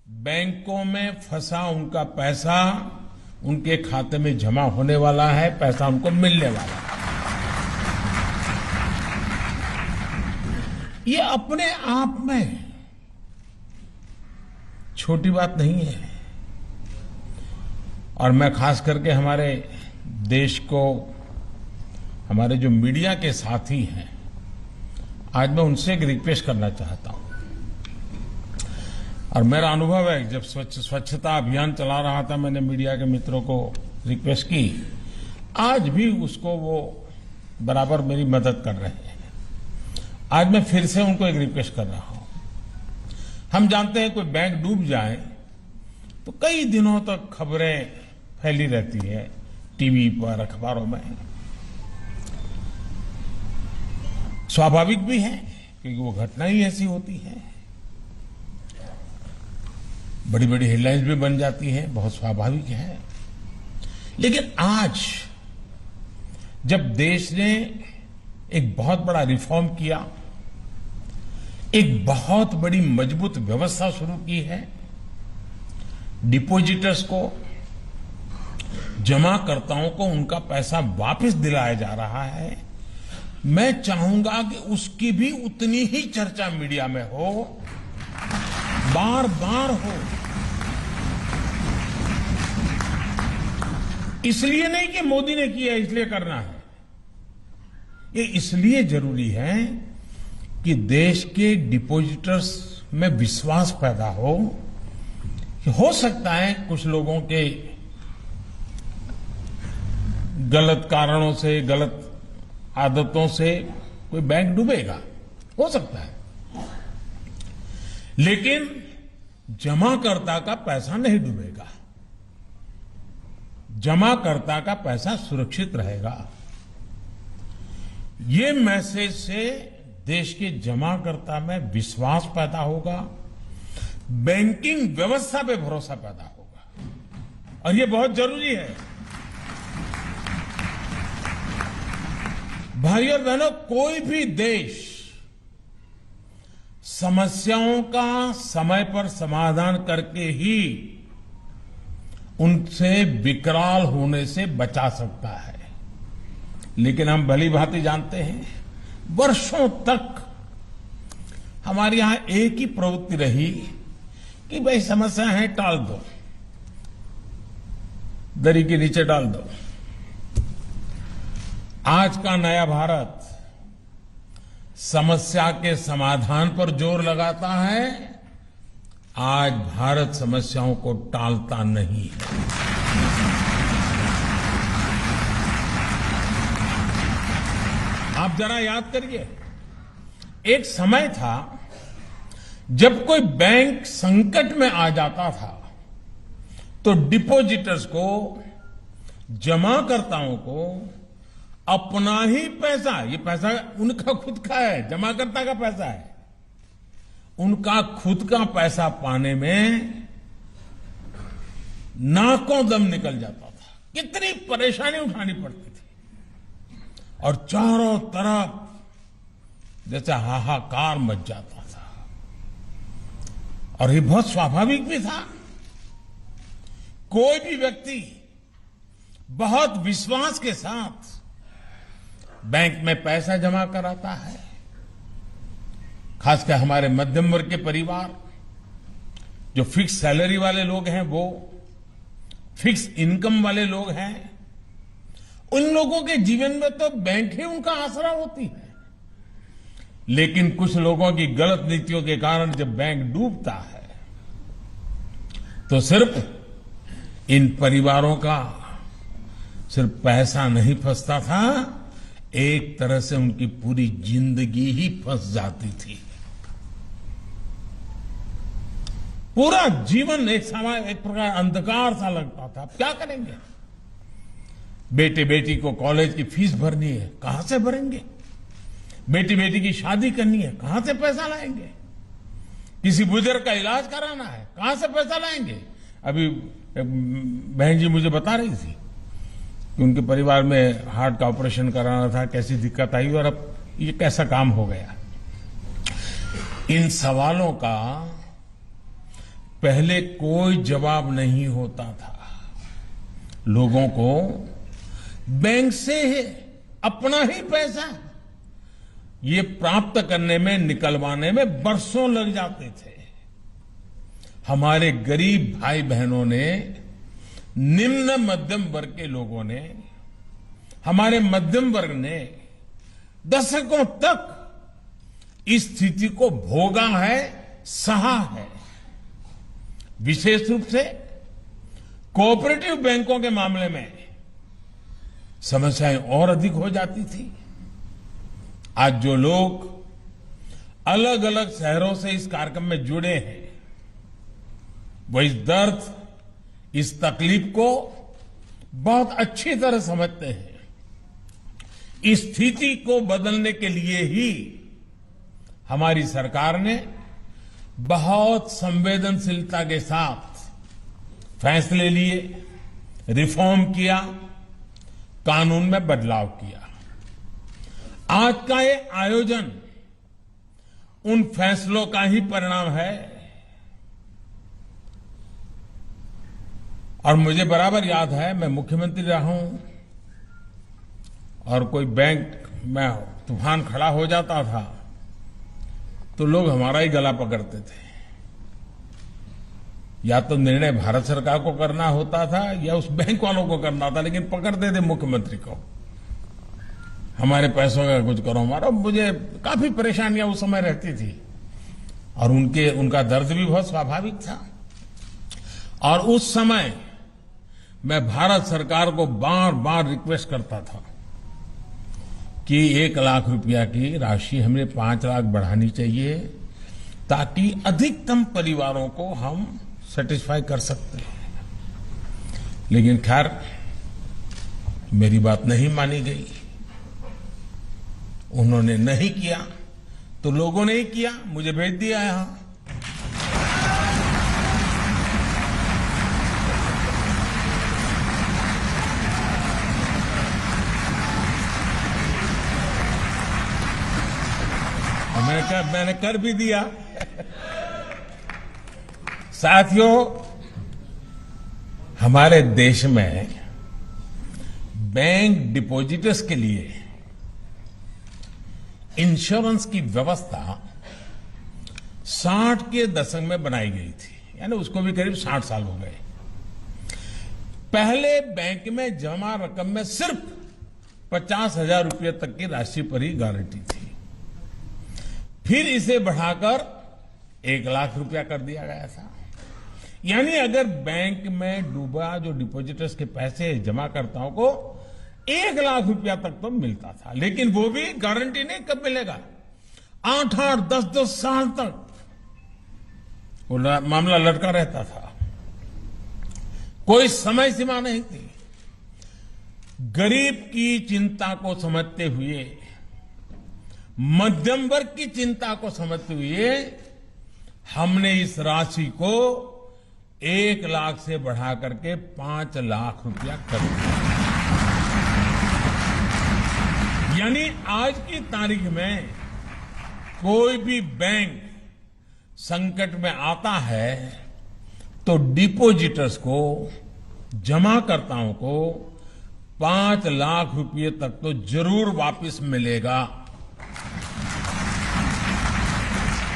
बैंकों में फंसा उनका पैसा उनके खाते में जमा होने वाला है, पैसा उनको मिलने वाला है। ये अपने आप में छोटी बात नहीं है। और मैं खास करके हमारे देश को, हमारे जो मीडिया के साथी हैं, आज मैं उनसे एक रिक्वेस्ट करना चाहता हूं। और मेरा अनुभव है, जब स्वच्छता अभियान चला रहा था, मैंने मीडिया के मित्रों को रिक्वेस्ट की, आज भी उसको वो बराबर मेरी मदद कर रहे हैं। आज मैं फिर से उनको एक रिक्वेस्ट कर रहा हूं। हम जानते हैं कोई बैंक डूब जाए तो कई दिनों तक खबरें फैली रहती है, टीवी पर, अखबारों में। स्वाभाविक भी है क्योंकि वो घटना ही ऐसी होती है, बड़ी बड़ी हेडलाइंस भी बन जाती है, बहुत स्वाभाविक है। लेकिन आज जब देश ने एक बहुत बड़ा रिफॉर्म किया, एक बहुत बड़ी मजबूत व्यवस्था शुरू की है, डिपॉजिटर्स को, जमाकर्ताओं को उनका पैसा वापस दिलाया जा रहा है, मैं चाहूंगा कि उसकी भी उतनी ही चर्चा मीडिया में हो, बार बार हो। इसलिए नहीं कि मोदी ने किया इसलिए करना है, ये इसलिए जरूरी है कि देश के डिपॉजिटर्स में विश्वास पैदा हो सकता है कुछ लोगों के गलत कारणों से, गलत आदतों से कोई बैंक डूबेगा, हो सकता है, लेकिन जमाकर्ता का पैसा नहीं डूबेगा। जमाकर्ता का पैसा सुरक्षित रहेगा। ये मैसेज से देश के जमाकर्ता में विश्वास पैदा होगा, बैंकिंग व्यवस्था पे भरोसा पैदा होगा, और ये बहुत जरूरी है। भाई और बहनों, कोई भी देश समस्याओं का समय पर समाधान करके ही उनसे विकराल होने से बचा सकता है। लेकिन हम भली भांति जानते हैं, वर्षों तक हमारे यहां एक ही प्रवृत्ति रही कि भाई समस्या है, टाल दो, दरी के नीचे डाल दो। आज का नया भारत समस्या के समाधान पर जोर लगाता है। आज भारत समस्याओं को टालता नहीं है। आप जरा याद करिए, एक समय था जब कोई बैंक संकट में आ जाता था तो डिपॉजिटर्स को, जमाकर्ताओं को अपना ही पैसा, ये पैसा उनका खुद का है, जमाकर्ता का पैसा है, उनका खुद का पैसा पाने में नाकों दम निकल जाता था। कितनी परेशानी उठानी पड़ती थी और चारों तरफ जैसे हाहाकार मच जाता था। और ये बहुत स्वाभाविक भी था। कोई भी व्यक्ति बहुत विश्वास के साथ बैंक में पैसा जमा कराता है, खासकर हमारे मध्यम वर्ग के परिवार, जो फिक्स सैलरी वाले लोग हैं, वो फिक्स इनकम वाले लोग हैं, उन लोगों के जीवन में तो बैंक ही उनका आसरा होती है। लेकिन कुछ लोगों की गलत नीतियों के कारण जब बैंक डूबता है तो सिर्फ इन परिवारों का सिर्फ पैसा नहीं फंसता था, एक तरह से उनकी पूरी जिंदगी ही फंस जाती थी। पूरा जीवन एक प्रकार अंधकार सा लगता था। क्या करेंगे? बेटे बेटी को कॉलेज की फीस भरनी है, कहां से भरेंगे? बेटी की शादी करनी है, कहां से पैसा लाएंगे? किसी बुजुर्ग का इलाज कराना है, कहां से पैसा लाएंगे? अभी बहन जी मुझे बता रही थी कि उनके परिवार में हार्ट का ऑपरेशन कराना था, कैसी दिक्कत आई और अब ये कैसा काम हो गया। इन सवालों का पहले कोई जवाब नहीं होता था। लोगों को बैंक से अपना ही पैसा ये प्राप्त करने में, निकलवाने में बरसों लग जाते थे। हमारे गरीब भाई बहनों ने, निम्न मध्यम वर्ग के लोगों ने, हमारे मध्यम वर्ग ने दशकों तक इस स्थिति को भोगा है, सहा है। विशेष रूप से कोऑपरेटिव बैंकों के मामले में समस्याएं और अधिक हो जाती थी। आज जो लोग अलग अलग शहरों से इस कार्यक्रम में जुड़े हैं, वो इस दर्द, इस तकलीफ को बहुत अच्छी तरह समझते हैं। इस स्थिति को बदलने के लिए ही हमारी सरकार ने बहुत संवेदनशीलता के साथ फैसले लिए, रिफॉर्म किया, कानून में बदलाव किया। आज का ये आयोजन उन फैसलों का ही परिणाम है। और मुझे बराबर याद है, मैं मुख्यमंत्री रहा हूं और कोई बैंक में तूफान खड़ा हो जाता था तो लोग हमारा ही गला पकड़ते थे। या तो निर्णय भारत सरकार को करना होता था या उस बैंक वालों को करना था, लेकिन पकड़ते थे मुख्यमंत्री को। हमारे पैसों का कुछ करो, हमारा। मुझे काफी परेशानियां उस समय रहती थी और उनका दर्द भी बहुत स्वाभाविक था। और उस समय मैं भारत सरकार को बार बार रिक्वेस्ट करता था कि 1 लाख रुपया की राशि हमें 5 लाख बढ़ानी चाहिए, ताकि अधिकतम परिवारों को हम सेटिस्फाई कर सकते हैं। लेकिन खैर, मेरी बात नहीं मानी गई। उन्होंने नहीं किया तो लोगों ने ही किया, मुझे भेज दिया यहां। मैंने कर भी दिया। साथियों, हमारे देश में बैंक डिपॉजिटर्स के लिए इंश्योरेंस की व्यवस्था 60 के दशक में बनाई गई थी, यानी उसको भी करीब 60 साल हो गए। पहले बैंक में जमा रकम में सिर्फ 50,000 रुपये तक की राशि पर ही गारंटी थी। फिर इसे बढ़ाकर 1 लाख रुपया कर दिया गया था। यानी अगर बैंक में डूबा जो डिपॉजिटर्स के पैसे जमाकर्ताओं को 1 लाख रुपया तक तो मिलता था, लेकिन वो भी गारंटी नहीं कब मिलेगा, 8-8, 10-10 साल तक वो मामला लटका रहता था। कोई समय सीमा नहीं थी। गरीब की चिंता को समझते हुए, मध्यम वर्ग की चिंता को समझते हुए हमने इस राशि को 1 लाख से बढ़ा करके 5 लाख रुपया कर दिया। यानी आज की तारीख में कोई भी बैंक संकट में आता है तो डिपॉजिटर्स को, जमाकर्ताओं को 5 लाख रुपये तक तो जरूर वापस मिलेगा।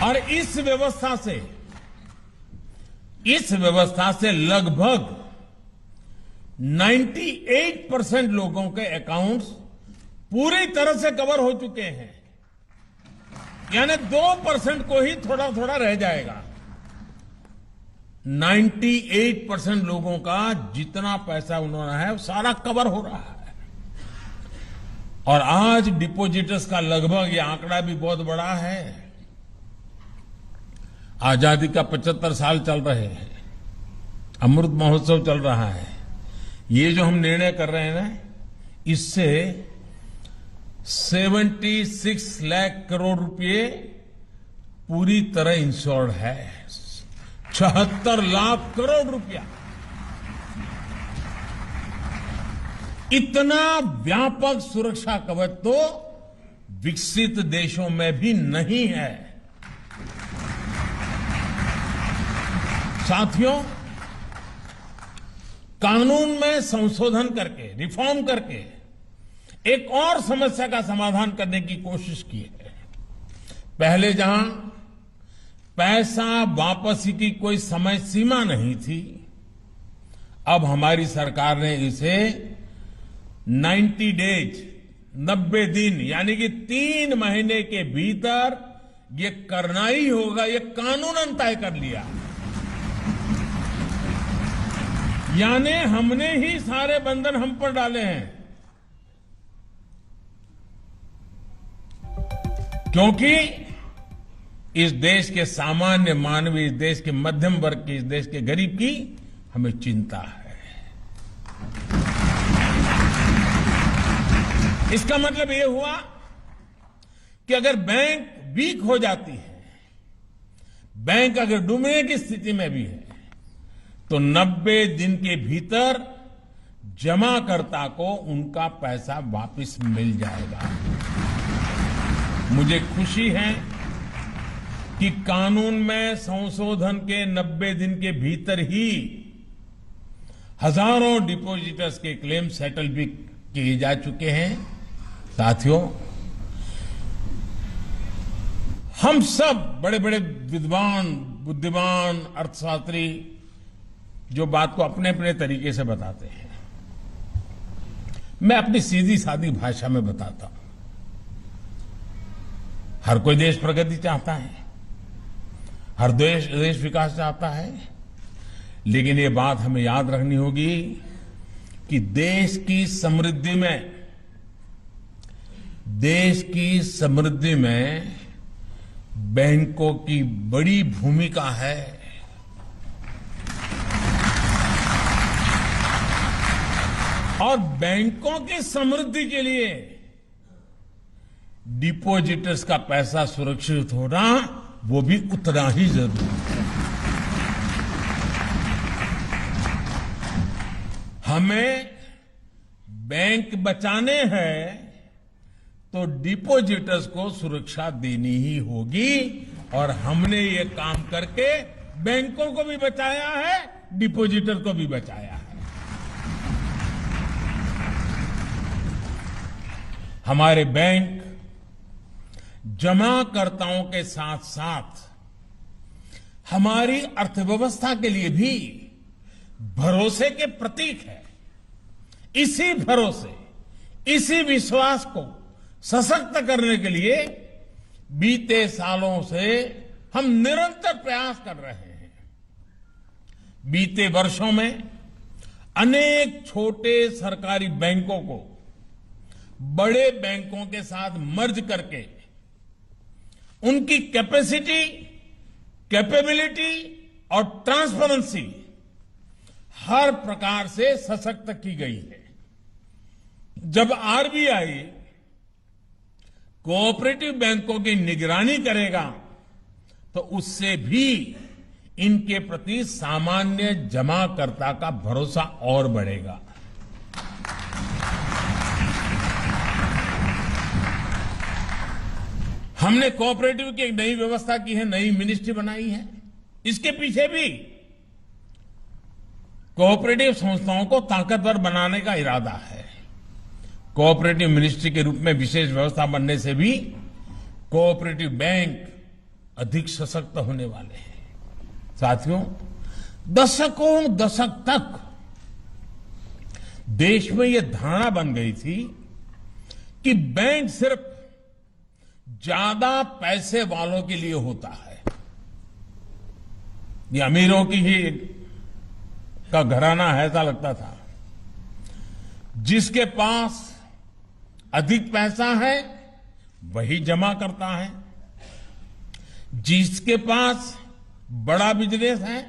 और इस व्यवस्था से लगभग 98% लोगों के अकाउंट्स पूरी तरह से कवर हो चुके हैं। यानी 2% को ही थोड़ा थोड़ा रह जाएगा। 98% लोगों का जितना पैसा उन्होंने है वो सारा कवर हो रहा है। और आज डिपॉजिटर्स का लगभग, ये आंकड़ा भी बहुत बड़ा है, आजादी का 75 साल चल रहे हैं, अमृत महोत्सव चल रहा है। ये जो हम निर्णय कर रहे हैं ना, इससे 76 लाख करोड़ रुपए पूरी तरह इंश्योर्ड है। 76 लाख करोड़ रुपया, इतना व्यापक सुरक्षा कवच तो विकसित देशों में भी नहीं है। साथियों, कानून में संशोधन करके, रिफॉर्म करके एक और समस्या का समाधान करने की कोशिश की है। पहले जहां पैसा वापसी की कोई समय सीमा नहीं थी, अब हमारी सरकार ने इसे 90 डेज, 90 दिन, यानी कि 3 महीने के भीतर ये करना ही होगा, ये कानूनन तय कर लिया। यानी हमने ही सारे बंधन हम पर डाले हैं, क्योंकि इस देश के सामान्य मानवी, इस देश के मध्यम वर्ग की, इस देश के गरीब की हमें चिंता है। इसका मतलब यह हुआ कि अगर बैंक वीक हो जाती है, बैंक अगर डूबने की स्थिति में भी है, तो 90 दिन के भीतर जमाकर्ता को उनका पैसा वापस मिल जाएगा। मुझे खुशी है कि कानून में संशोधन के 90 दिन के भीतर ही हजारों डिपॉजिटर्स के क्लेम सेटल भी किए जा चुके हैं। साथियों, हम सब बड़े बड़े विद्वान, बुद्धिमान, अर्थशास्त्री जो बात को अपने अपने तरीके से बताते हैं, मैं अपनी सीधी सादी भाषा में बताता हूं। हर कोई देश प्रगति चाहता है, हर देश विकास चाहता है, लेकिन ये बात हमें याद रखनी होगी कि देश की समृद्धि में बैंकों की बड़ी भूमिका है। और बैंकों की समृद्धि के लिए डिपॉजिटर्स का पैसा सुरक्षित होना वो भी उतना ही जरूरी है। हमें बैंक बचाने हैं तो डिपॉजिटर्स को सुरक्षा देनी ही होगी, और हमने ये काम करके बैंकों को भी बचाया है, डिपॉजिटर को भी बचाया है। हमारे बैंक जमाकर्ताओं के साथ साथ हमारी अर्थव्यवस्था के लिए भी भरोसे के प्रतीक है। इसी भरोसे, इसी विश्वास को सशक्त करने के लिए बीते सालों से हम निरंतर प्रयास कर रहे हैं। बीते वर्षों में अनेक छोटे सरकारी बैंकों को बड़े बैंकों के साथ मर्ज करके उनकी कैपेसिटी, कैपेबिलिटी और ट्रांसपेरेंसी हर प्रकार से सशक्त की गई है। जब आरबीआई कोऑपरेटिव बैंकों की निगरानी करेगा तो उससे भी इनके प्रति सामान्य जमाकर्ता का भरोसा और बढ़ेगा। हमने कोऑपरेटिव की एक नई व्यवस्था की है, नई मिनिस्ट्री बनाई है। इसके पीछे भी कोऑपरेटिव संस्थाओं को ताकतवर बनाने का इरादा है। कोऑपरेटिव मिनिस्ट्री के रूप में विशेष व्यवस्था बनने से भी कोऑपरेटिव बैंक अधिक सशक्त होने वाले हैं। साथियों, दशकों दशक तक देश में यह धारणा बन गई थी कि बैंक सिर्फ ज्यादा पैसे वालों के लिए होता है। ये अमीरों की ही का घराना है, ऐसा लगता था। जिसके पास अधिक पैसा है वही जमा करता है, जिसके पास बड़ा बिजनेस है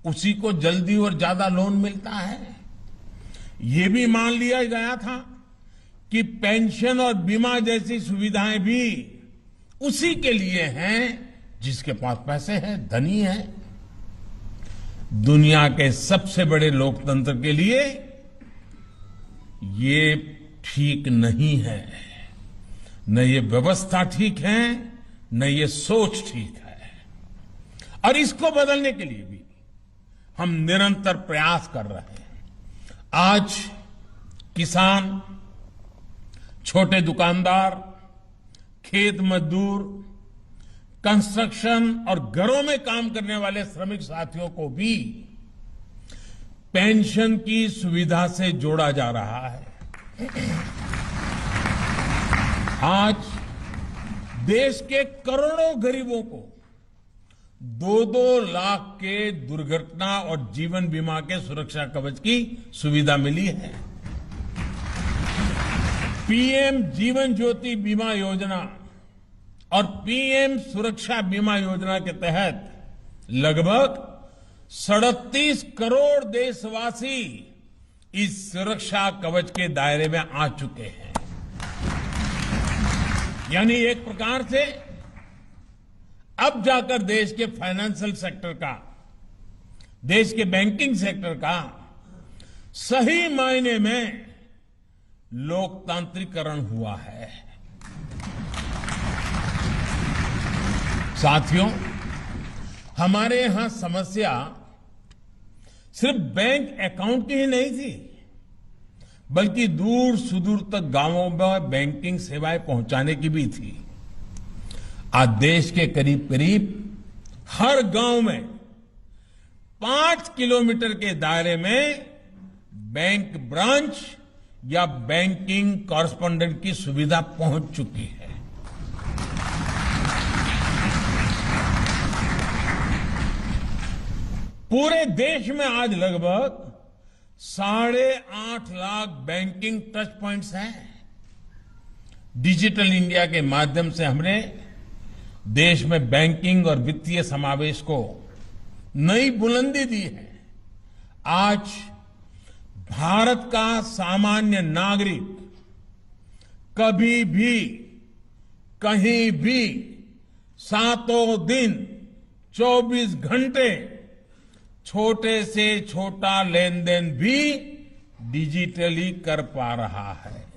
उसी को जल्दी और ज्यादा लोन मिलता है। ये भी मान लिया गया था कि पेंशन और बीमा जैसी सुविधाएं भी उसी के लिए हैं जिसके पास पैसे हैं, धनी है। दुनिया के सबसे बड़े लोकतंत्र के लिए ये ठीक नहीं है। न ये व्यवस्था ठीक है, न ये सोच ठीक है। और इसको बदलने के लिए भी हम निरंतर प्रयास कर रहे हैं। आज किसान, छोटे दुकानदार, खेत मजदूर, कंस्ट्रक्शन और घरों में काम करने वाले श्रमिक साथियों को भी पेंशन की सुविधा से जोड़ा जा रहा है। आज देश के करोड़ों गरीबों को 2-2 लाख के दुर्घटना और जीवन बीमा के सुरक्षा कवच की सुविधा मिली है। पीएम जीवन ज्योति बीमा योजना और पीएम सुरक्षा बीमा योजना के तहत लगभग 37 करोड़ देशवासी इस सुरक्षा कवच के दायरे में आ चुके हैं। यानी एक प्रकार से अब जाकर देश के फाइनेंशियल सेक्टर का, देश के बैंकिंग सेक्टर का सही मायने में लोकतांत्रिकरण हुआ है। साथियों, हमारे यहां समस्या सिर्फ बैंक अकाउंट की ही नहीं थी, बल्कि दूर सुदूर तक गांवों में बैंकिंग सेवाएं पहुंचाने की भी थी। आज देश के करीब करीब हर गांव में 5 किलोमीटर के दायरे में बैंक ब्रांच या बैंकिंग कॉरेस्पोंडेंट की सुविधा पहुंच चुकी है। पूरे देश में आज लगभग 8.5 लाख बैंकिंग टच पॉइंट्स हैं। डिजिटल इंडिया के माध्यम से हमने देश में बैंकिंग और वित्तीय समावेश को नई बुलंदी दी है। आज भारत का सामान्य नागरिक कभी भी, कहीं भी, सातों दिन, 24 घंटे छोटे से छोटा लेन देन भी डिजिटली कर पा रहा है।